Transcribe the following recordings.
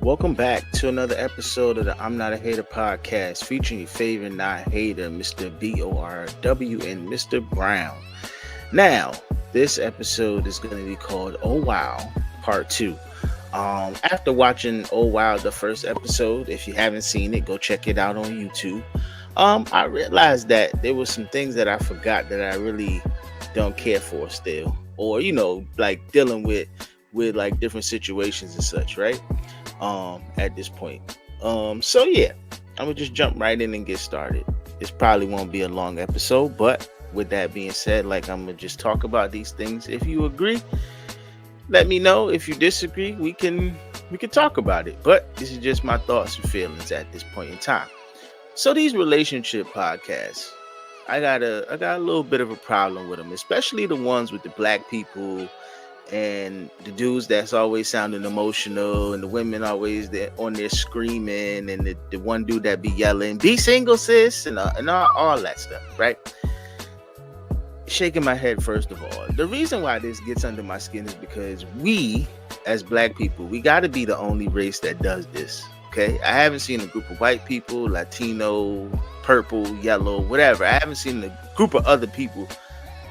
Welcome back to another episode of the I'm Not a Hater podcast featuring your favorite not hater, Mr. BORW and Mr. Brown. Now, this episode is going to be called Oh Wow Part 2. After watching Oh Wow, the first episode, if you haven't seen it, go check it out on YouTube. I realized that there were some things that I forgot that I really don't care for still, or like dealing with like different situations and such, right? At this point. So yeah, I'm gonna just jump right in and get started. This probably won't be a long episode, but with that being said, like I'm gonna just talk about these things. If you agree, let me know. If you disagree, we can talk about it. But this is just my thoughts and feelings at this point in time. So these relationship podcasts, I got a little bit of a problem with them, especially the ones with the black people and the dudes that's always sounding emotional, and the women always there on there screaming, and the one dude that be yelling, "Be single, sis," and all that stuff, right? Shaking my head first of all. The reason why this gets under my skin is because we, as black people, we got to be the only race that does this. Okay, I haven't seen a group of white people, Latino, purple, yellow, whatever. I haven't seen a group of other people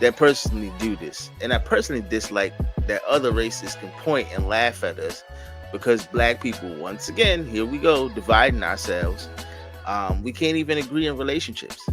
that personally do this. And I personally dislike that other races can point and laugh at us because black people, once again, here we go, dividing ourselves. We can't even agree in relationships.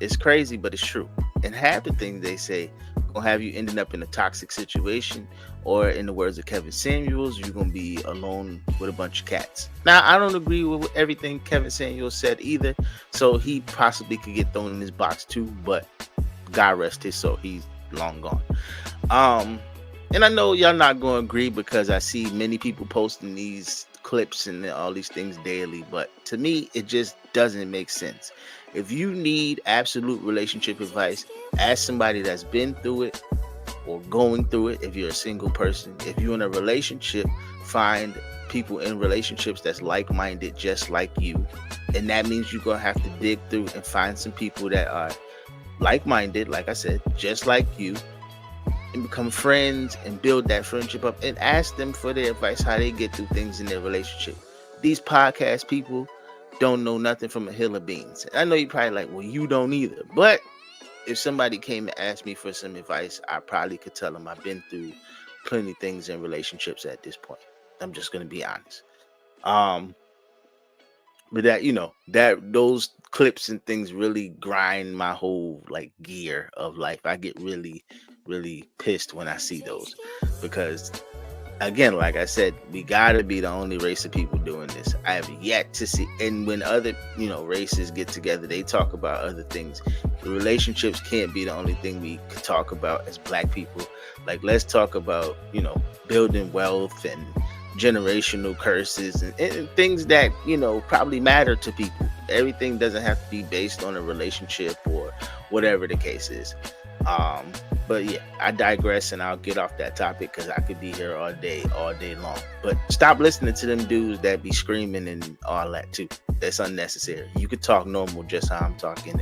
It's crazy, but it's true. And half the things they say gonna have you ending up in a toxic situation, or in the words of Kevin Samuels, you're gonna be alone with a bunch of cats. Now, I don't agree with everything Kevin Samuels said either, so he possibly could get thrown in his box too, but God rest his soul, he's long gone. And I know y'all not gonna agree because I see many people posting these clips and all these things daily, but to me it just doesn't make sense. If you need absolute relationship advice, ask somebody that's been through it or going through it. If you're a single person, if you're in a relationship, find people in relationships that's like-minded just like you, and that means you're gonna have to dig through and find some people that are like-minded, like I said, just like you, and become friends and build that friendship up and ask them for their advice, how they get through things in their relationship. These podcast people don't know nothing from a hill of beans. I know you're probably like, well, you don't either. But if somebody came and asked me for some advice, I probably could tell them I've been through plenty of things in relationships at this point. I'm just going to be honest. Um, but that those clips and things really grind my whole like gear of life. I get really, really pissed when I see those because, again, like I said, we gotta be the only race of people doing this. I have yet to see, and when other races get together, they talk about other things. The relationships can't be the only thing we could talk about as black people. Like, let's talk about building wealth and generational curses and things that probably matter to people. Everything doesn't have to be based on a relationship or whatever the case is. But yeah, I digress, and I'll get off that topic because I could be here all day long. But stop listening to them dudes that be screaming and all that too. That's unnecessary. You could talk normal, just how I'm talking,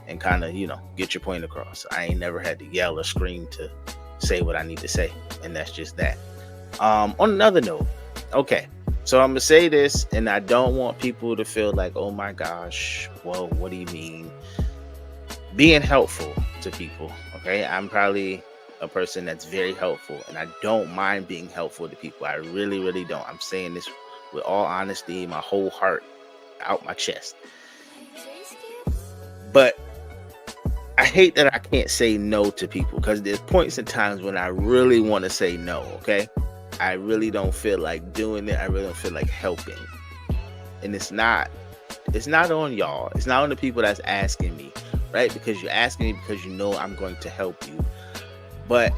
and kind of get your point across. I ain't never had to yell or scream to say what I need to say, and that's just that. On another note, okay, so I'm gonna say this, and I don't want people to feel like, oh my gosh, well, what do you mean? Being helpful to people, okay? I'm probably a person that's very helpful, and I don't mind being helpful to people. I really, really don't. I'm saying this with all honesty, my whole heart out my chest. But I hate that I can't say no to people because there's points and times when I really want to say no, okay? I really don't feel like doing it. I really don't feel like helping. And it's not on y'all. It's not on the people that's asking me, right? Because you're asking me because you know I'm going to help you. But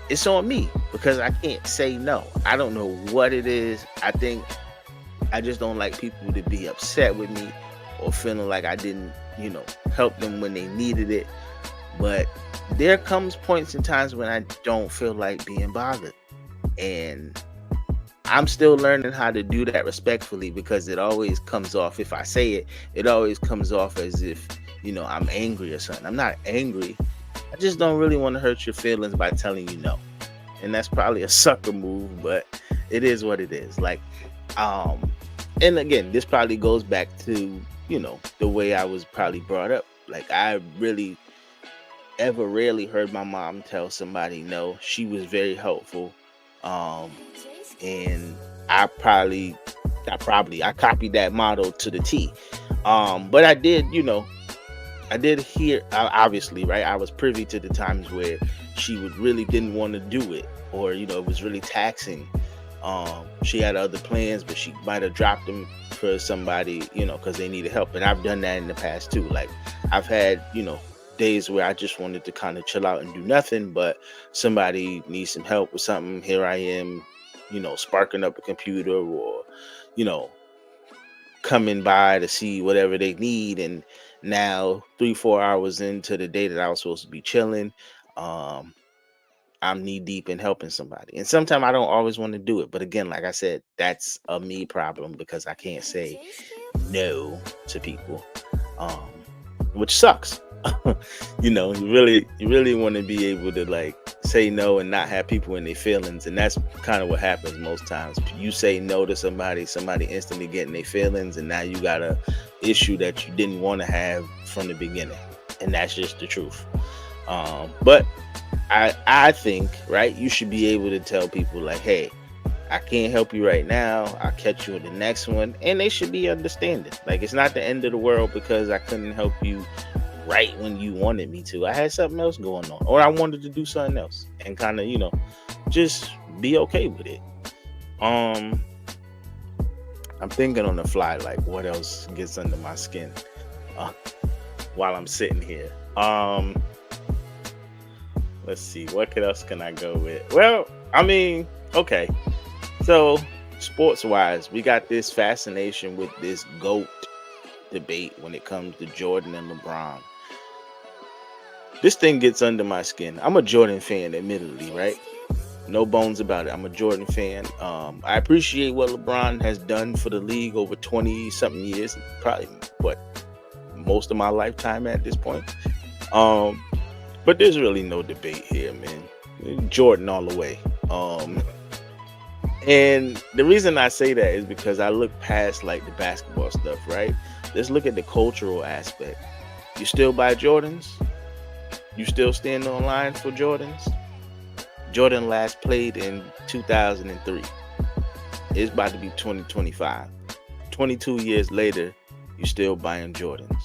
it's on me because I can't say no. I don't know what it is. I think I just don't like people to be upset with me or feeling like I didn't, help them when they needed it. But there comes points and times when I don't feel like being bothered. And I'm still learning how to do that respectfully because it always comes off, if I say it, it always comes off as if, I'm angry or something. I'm not angry. I just don't really want to hurt your feelings by telling you no. And that's probably a sucker move, but it is what it is. Like, Um, and again, this probably goes back to, the way I was probably brought up. Like, I really ever rarely heard my mom tell somebody no. She was very helpful. Um, and I copied that model to the T. But I did hear, obviously, right? I was privy to the times where she would really didn't want to do it, or it was really taxing. She had other plans, but she might have dropped them for somebody, because they needed help. And I've done that in the past too. Like, I've had, days where I just wanted to kind of chill out and do nothing, but somebody needs some help with something. Here I am, sparking up a computer, or, you know, coming by to see whatever they need. And now 3-4 hours into the day that I was supposed to be chilling, um I'm knee deep in helping somebody. And sometimes I don't always want to do it, but again, like I said, that's a me problem, because I can't say no to people, um which sucks. You really want to be able to, like, say no and not have people in their feelings. And that's kind of what happens most times. You say no to somebody instantly getting their feelings, and now you got a issue that you didn't want to have from the beginning. And that's just the truth. But I think, right, you should be able to tell people, like, hey, I can't help you right now, I'll catch you in the next one. And they should be understanding. Like, it's not the end of the world because I couldn't help you right when you wanted me to. I had something else going on, or I wanted to do something else, and kind of, just be okay with it. I'm thinking on the fly, like, what else gets under my skin uh, while I'm sitting here. Let's see, what else can I go with? Well, I mean, okay, so sports wise, we got this fascination with this GOAT debate when it comes to Jordan and LeBron. This thing gets under my skin. I'm a Jordan fan, admittedly, right? No bones about it. I'm a Jordan fan. I appreciate what LeBron has done for the league over 20 something years, probably most of my lifetime at this point. But there's really no debate here, man. Jordan all the way. And the reason I say that is because I look past, like, the basketball stuff, right? Let's look at the cultural aspect. You still buy Jordans? You still stand online for Jordans? Jordan last played in 2003. It's about to be 2025. 22 years later, you still buying Jordans.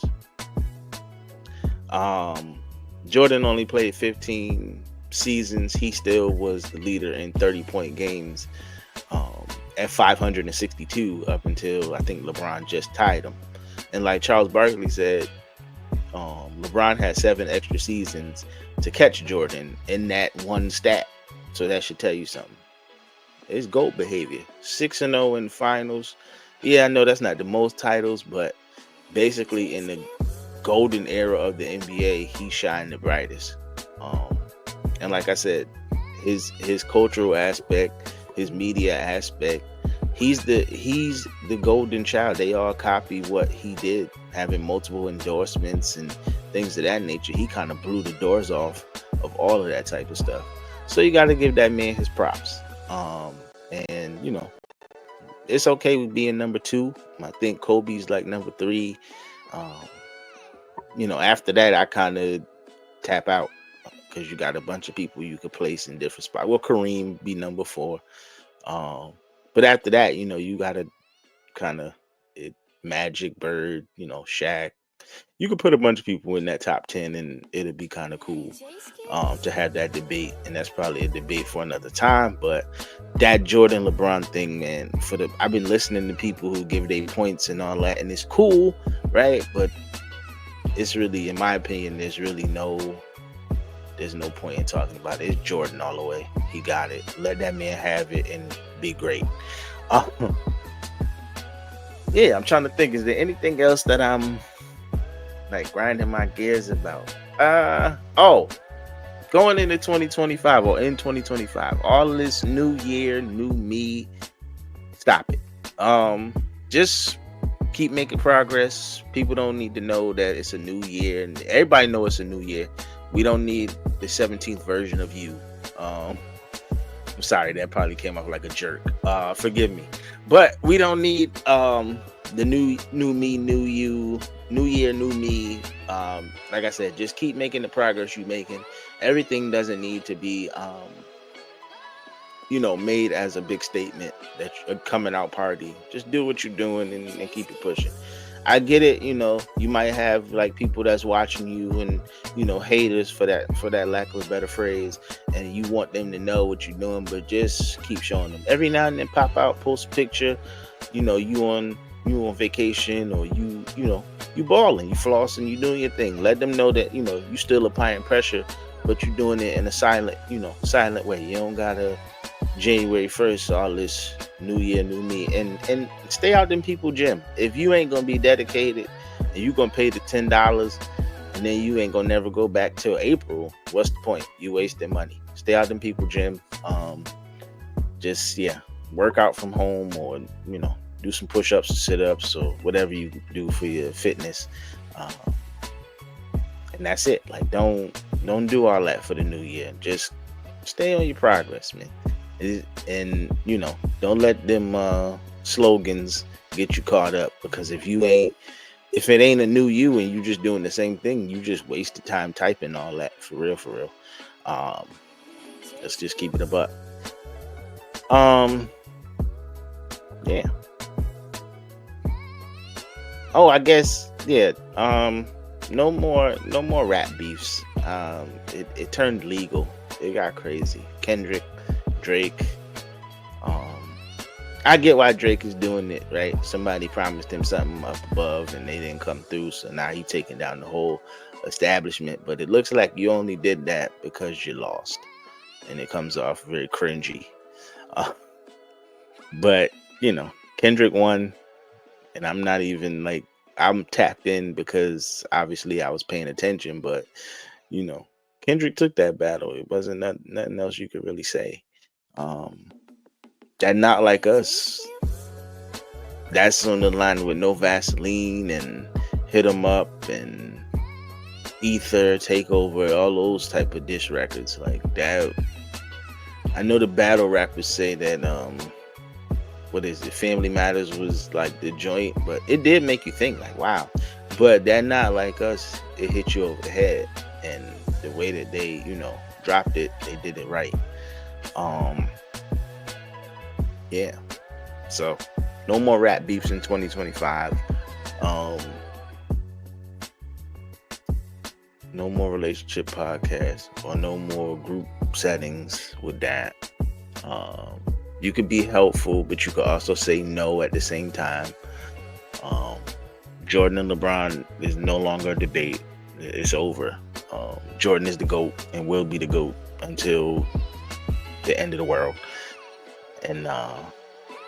Jordan only played 15 seasons. He still was the leader in 30-point games at 562 up until, I think, LeBron just tied him. And like Charles Barkley said, LeBron had 7 extra seasons to catch Jordan in that one stat. So that should tell you something. It's GOAT behavior. 6-0 in finals. Yeah, I know that's not the most titles, but basically in the golden era of the NBA, he shined the brightest. And like I said, his cultural aspect, his media aspect, he's the golden child. They all copy what he did, having multiple endorsements and things of that nature. He kind of blew the doors off of all of that type of stuff. So you got to give that man his props. And it's okay with being number 2. I think Kobe's like number 3. After that, I kind of tap out, because you got a bunch of people you could place in different spots. Well, Kareem be number 4. But after that, you got to kind of Magic, Bird, Shaq. You could put a bunch of people in that top 10, and it'd be kind of cool to have that debate. And that's probably a debate for another time. But that Jordan LeBron thing, man, I've been listening to people who give their points and all that, and it's cool, right? But it's really, in my opinion, there's no point in talking about it. It's Jordan all the way. He got it. Let that man have it and be great. Yeah, I'm trying to think. Is there anything else that I'm like grinding my gears about? Going into 2025 or in 2025, all of this new year, new me, stop it. Just keep making progress. People don't need to know that it's a new year, and everybody know it's a new year. We don't need the 17th version of you. I'm sorry, that probably came off like a jerk. Forgive me. But we don't need the new me, new you, new year, new me. Like I said, just keep making the progress you're making. Everything doesn't need to be made as a big statement that a coming out party. Just do what you're doing and keep it pushing. I get it, you might have like people that's watching you and haters for that lack of a better phrase, and you want them to know what you're doing, but just keep showing them. Every now and then pop out, post a picture, you on vacation, or you balling, you flossing, you doing your thing. Let them know that you still applying pressure, but you're doing it in a silent way. You don't gotta January 1st, all this new year, new me, and stay out them people gym. If you ain't gonna be dedicated and you gonna pay the $10 and then you ain't gonna never go back till April, what's the point? You wasting money. Stay out them people gym. Just work out from home, or do some push-ups or sit-ups or whatever you do for your fitness. And that's it. Like don't do all that for the new year. Just stay on your progress, man. And don't let them slogans get you caught up, because if it ain't a new you and you just doing the same thing, you just wasted time typing all that. For real. Let's just keep it a buck. Yeah. Oh, I guess no more rap beefs. It turned legal. It got crazy. Kendrick, Drake. I get why Drake is doing it, right? Somebody promised him something up above and they didn't come through, so now he's taking down the whole establishment. But it looks like you only did that because you lost, and it comes off very cringy. But Kendrick won, and I'm not even like, I'm tapped in because obviously I was paying attention, but Kendrick took that battle. It wasn't nothing else you could really say. That Not Like Us, that's on the line with No Vaseline and Hit 'Em Up and Ether, Takeover, all those type of diss records like that. I know the battle rappers say that what is it, Family Matters was like the joint, but it did make you think like, wow. But That Not Like Us, it hit you over the head, and the way that they dropped it, they did it right. Yeah. So no more rap beefs in 2025. No more relationship podcasts, or no more group settings with that. You could be helpful, but you could also say no at the same time. Jordan and LeBron is no longer a debate. It's over. Jordan is the GOAT and will be the GOAT until the end of the world. And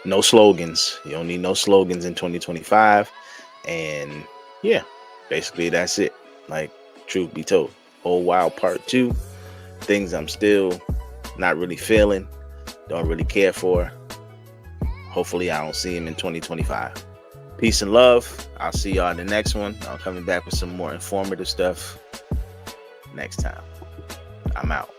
no slogans. You don't need no slogans in 2025. And basically that's it. Like, truth be told, Whole Wild Part 2, things I'm still not really feeling, don't really care for. Hopefully I don't see him in 2025. Peace and love. I'll see y'all in the next one. I'm coming back with some more informative stuff next time. I'm out.